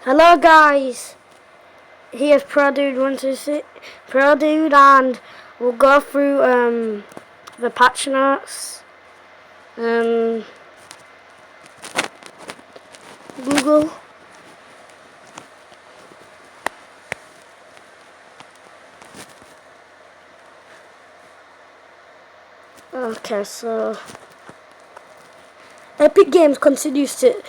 Hello guys, here's Pro Dude and we'll go through the patch notes. Google. Okay, so Epic Games continues to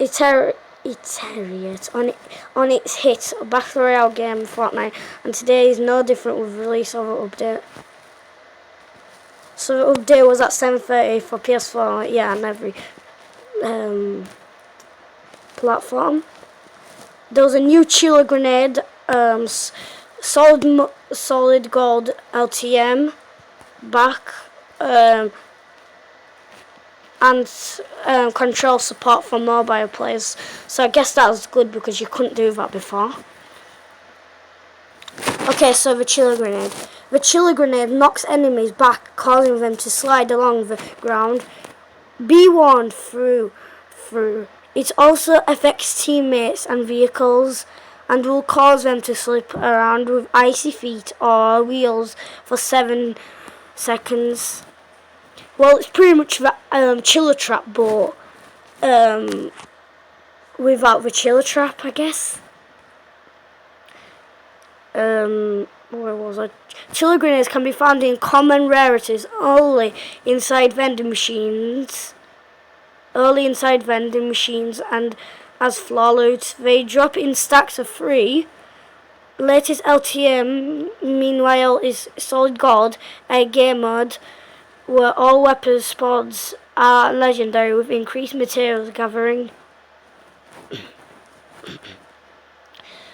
iterate on its hit Battle Royale game Fortnite, and today is no different with the release of an update. So the update was at 7:30 for PS4, yeah, and every platform. There was a new chiller grenade, solid gold LTM back, and control support for mobile players. So I guess that was good because you couldn't do that before. Okay, so the chiller grenade. The chiller grenade knocks enemies back, causing them to slide along the ground. Be warned through. It also affects teammates and vehicles and will cause them to slip around with icy feet or wheels for 7 seconds. Well, it's pretty much that chiller trap, but without the chiller trap, I guess. Where was I? Chiller grenades can be found in common rarities only inside vending machines. And as floor loot. They drop in stacks of 3. Latest LTM, meanwhile, is solid gold, a game mode where all weapon spawns are legendary with increased materials gathering.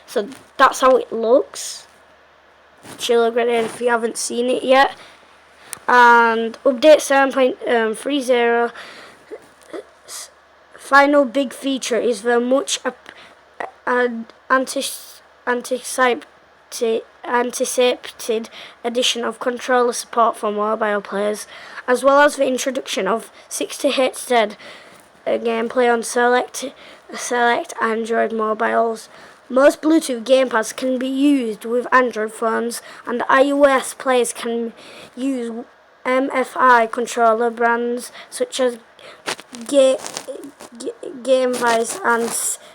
So that's how it looks. Chiller grenade if you haven't seen it yet. And update 7.30. Final big feature is the much anticipated addition of controller support for mobile players, as well as the introduction of 60Hz gameplay on select Android mobiles. Most Bluetooth gamepads can be used with Android phones, and iOS players can use MFI controller brands such as GameVice and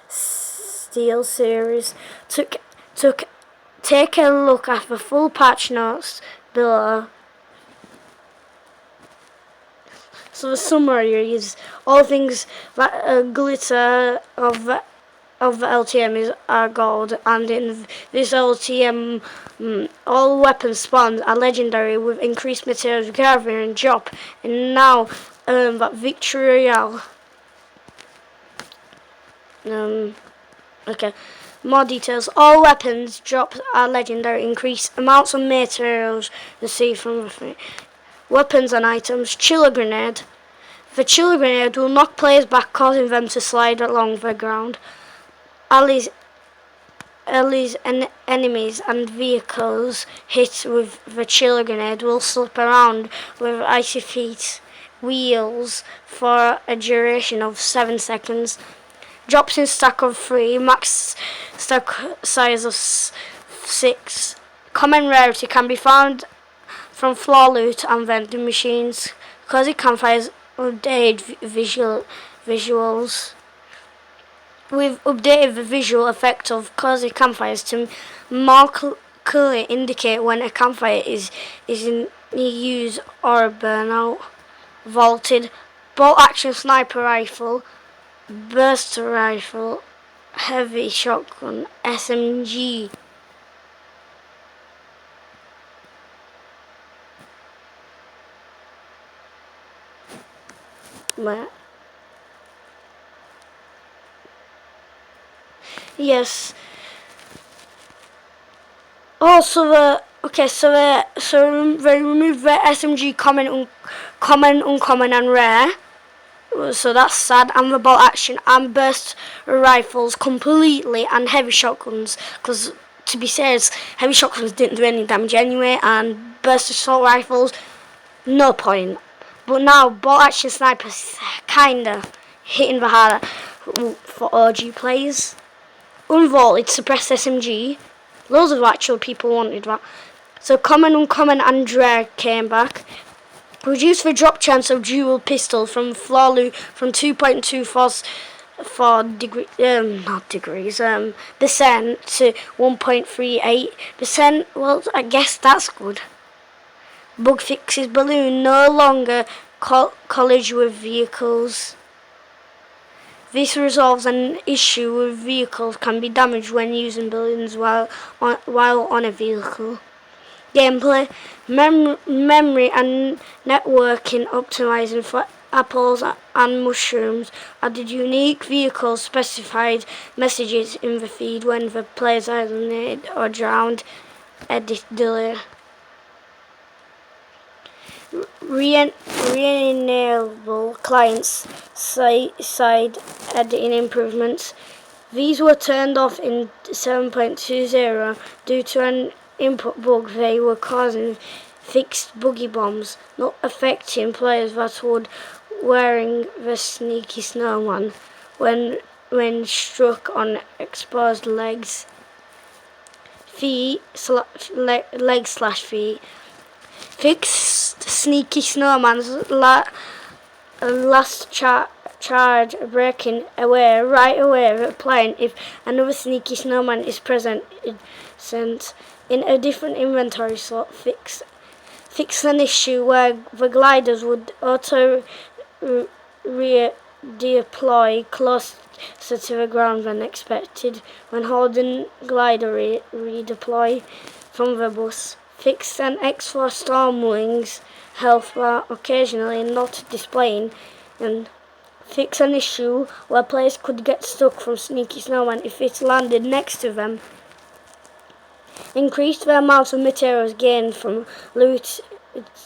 Steel Series. Take a look at the full patch notes below. So the summary is all things that glitter of the LTM are gold, and in this LTM all weapon spawns are legendary with increased materials gathering and drop, and now that Victory Royale. Okay, more details. All weapons drops are legendary. Increased amounts of materials received from weapons and items. Chiller grenade. The chiller grenade will knock players back, causing them to slide along the ground. Enemies and vehicles hit with the chiller grenade will slip around with icy feet wheels for a duration of 7 seconds. Drops in stack of 3, max stack size of 6. Common rarity can be found from floor loot and vending machines. Cozy campfires updated visuals. We've updated the visual effect of cozy campfires to more clearly indicate when a campfire is in use or burnout. Vaulted, bolt action sniper rifle, burst rifle, heavy shotgun, SMG. Yes. Also, they removed the SMG common, uncommon, and rare. So that's sad. And the bolt action and burst rifles completely, and heavy shotguns. Because to be serious, heavy shotguns didn't do any damage anyway, and burst assault rifles, no point. But now bolt action snipers kinda hitting the harder for OG players. unvaulted suppressed SMG. Loads of actual people wanted that. So common, uncommon and rare came back. Reduced the drop chance of dual pistol from floor loot from 2.24 percent to 1.38%. Well, I guess that's good. Bug fixes balloon no longer collide with vehicles. This resolves an issue with vehicles can be damaged when using balloons while on a vehicle. Gameplay, memory and networking optimizing for apples and mushrooms added unique vehicle specified messages in the feed when the players eliminated or drowned. Edit delay. Re-enable clients side editing improvements. These were turned off in 7.20 due to an input bug. They were causing fixed buggy bombs, not affecting players that would wearing the sneaky snowman when struck on exposed legs. Leg/feet. Fixed sneaky snowman's last charge breaking away right away, applying if another sneaky snowman is present in a different inventory slot. Fix an issue where the gliders would auto redeploy closer to the ground than expected when holding glider redeploy from the bus. Fix an X4 Stormwing's health bar occasionally not displaying, and fix an issue where players could get stuck from sneaky snowman if it landed next to them. Increase the amount of materials gained from loot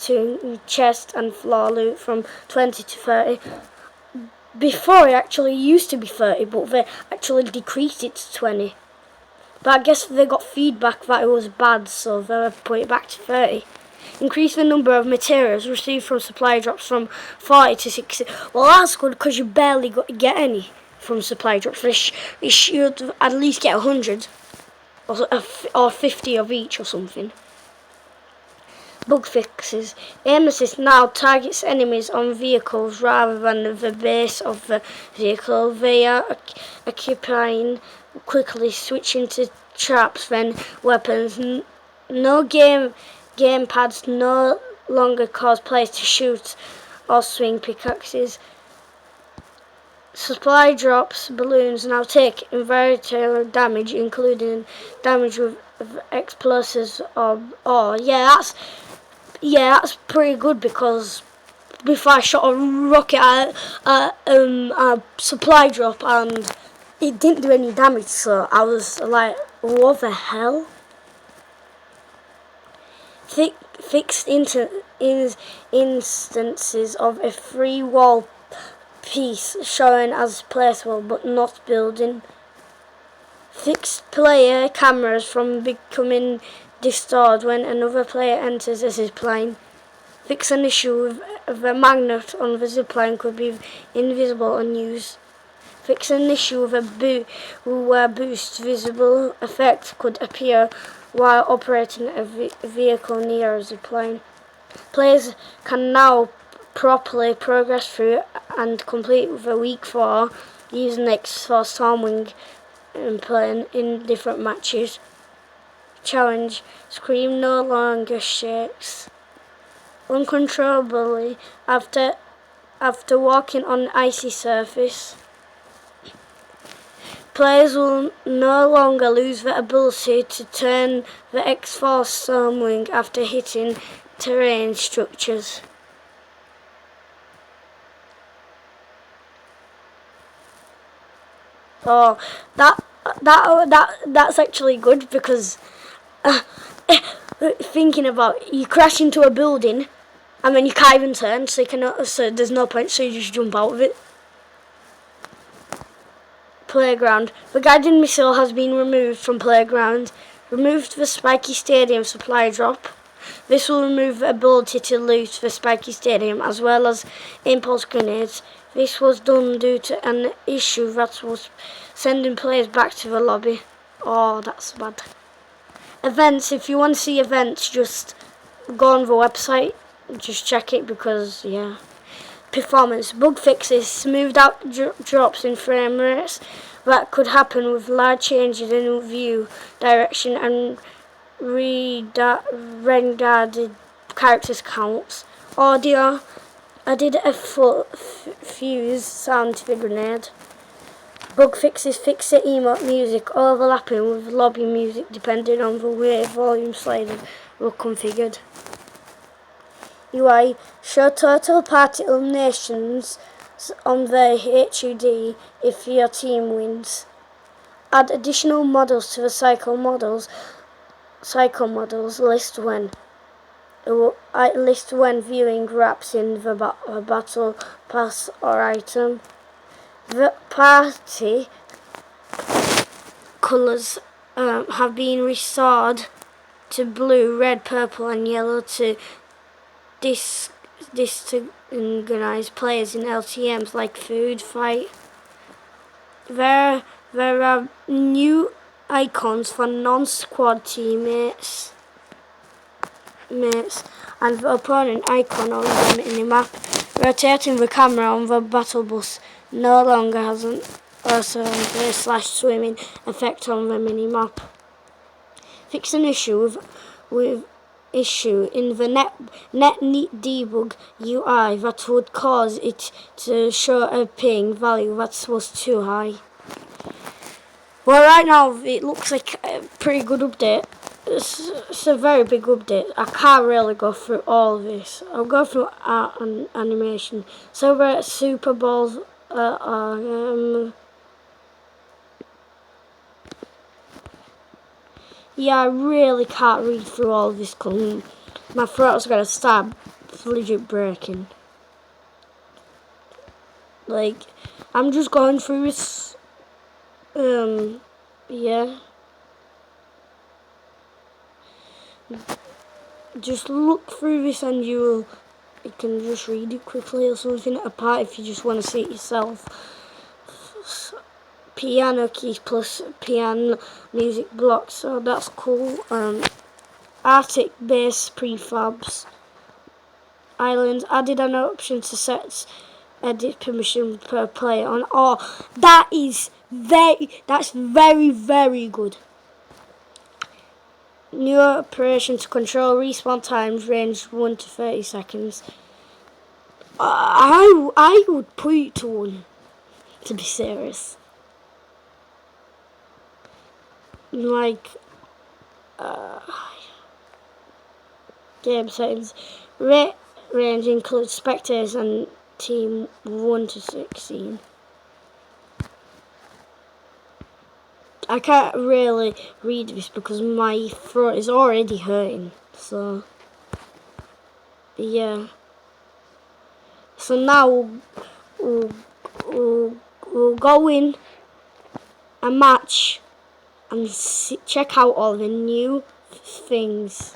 to chest and floor loot from 20 to 30. Before it actually used to be 30, but they actually decreased it to 20. But I guess they got feedback that it was bad, so they put it back to 30. Increase the number of materials received from supply drops from 40 to 60. Well, that's good because you barely get any from supply drops. You should at least get 100 or 50 of each or something. Bug fixes. Aim assist now targets enemies on vehicles rather than the base of the vehicle. They are occupying quickly, switching to traps, then weapons. No game pads no longer cause players to shoot or swing pickaxes. Supply drops balloons now take involuntary damage, including damage with explosives or that's pretty good, because before I shot a rocket at a supply drop and it didn't do any damage, so I was like, what the hell? Fixed instances of a free wall piece showing as placeable but not building. Fixed player cameras from becoming distorted when another player enters a zipline. Fix an issue with a magnet on the zipline could be invisible on use. Fix an issue with where boost visible effect could appear while operating a vehicle near a zipline. Players can now properly progress through and complete the week 4 using X4 Stormwing and playing in different matches. Challenge. Scream no longer shakes uncontrollably after walking on icy surface. Players will no longer lose the ability to turn the X4 Stormwing after hitting terrain structures. Oh, that's actually good, because thinking about, you crash into a building and then you can't even turn, so there's no point, so you just jump out of it. Playground. The guiding missile has been removed from playground. Removed the spiky stadium supply drop. This will remove the ability to loot the spiky stadium as well as impulse grenades. This was done due to an issue that was sending players back to the lobby. Oh, that's bad. Events, if you want to see events, just go on the website. Just check it because, yeah. Performance, bug fixes, smoothed out drops in frame rates that could happen with large changes in view direction and rendered characters counts. Audio, added a fuse sound to the grenade. Bug fixes fix the emote music overlapping with lobby music depending on the way volume sliders were configured. UI, show total party eliminations on the HUD if your team wins. Add additional models to the cycle models list when viewing wraps in the battle pass or item. The party colours have been restored to blue, red, purple and yellow to disorganise players in LTMs like food fight. There are new icons for non-squad teammates and the opponent icon on the minimap. Rotating the camera on the battle bus no longer has an /swimming effect on the minimap. Fix an issue with in the net debug UI that would cause it to show a ping value that was too high. Well, right now it looks like a pretty good update. It's a very big update. I can't really go through all of this. I'll go through art and animation. Celebrate Super Bowls. Yeah, I really can't read through all of this because my throat's gonna start legit breaking. Like, I'm just going through this. Yeah. Just look through this and you can just read it quickly or something, apart if you just want to see it yourself. Piano keys plus piano music blocks, so that's cool. Arctic base prefabs. Islands, added an option to set edit permission per player on. Oh, that's very, very good. New operation to control respawn times range 1 to 30 seconds. I would put it to 1, to be serious. Like, game settings. Range includes spectators and team 1 to 16. I can't really read this because my throat is already hurting, so yeah. So now we'll go in a match and check out all the new things.